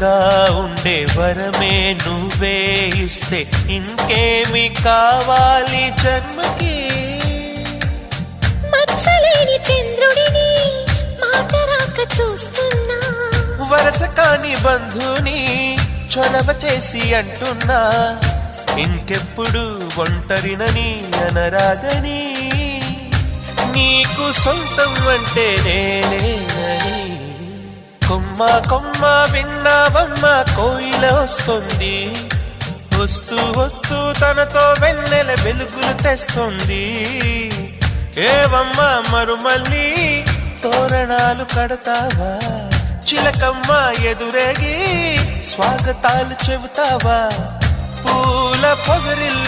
వరుసగా ఉండే వరమే నువ్వే ఇస్తే ఇంకేమి కావాలి జన్మకి. మచ్చలేని చంద్రుడిని మాట రాక చూస్తున్నా, వరస కాని బంధుని చొరవ చేసి అంటున్నా, ఇంకెప్పుడు ఒంటరినని అనరాదని, నీకు సొంతం అంటే నేనేనని. కొమ్మ కొమ్మ విన్నావమ్మ కోయిల వస్తుంది, వస్తూ వస్తూ తనతో వెన్నెల వెలుగులు తెస్తుంది. ఏవమ్మ మరుమల్లి తోరణాలు కడతావా, చిలకమ్మ ఎదురేగి స్వాగతాలు చెబుతావా, పూల పొగరిల్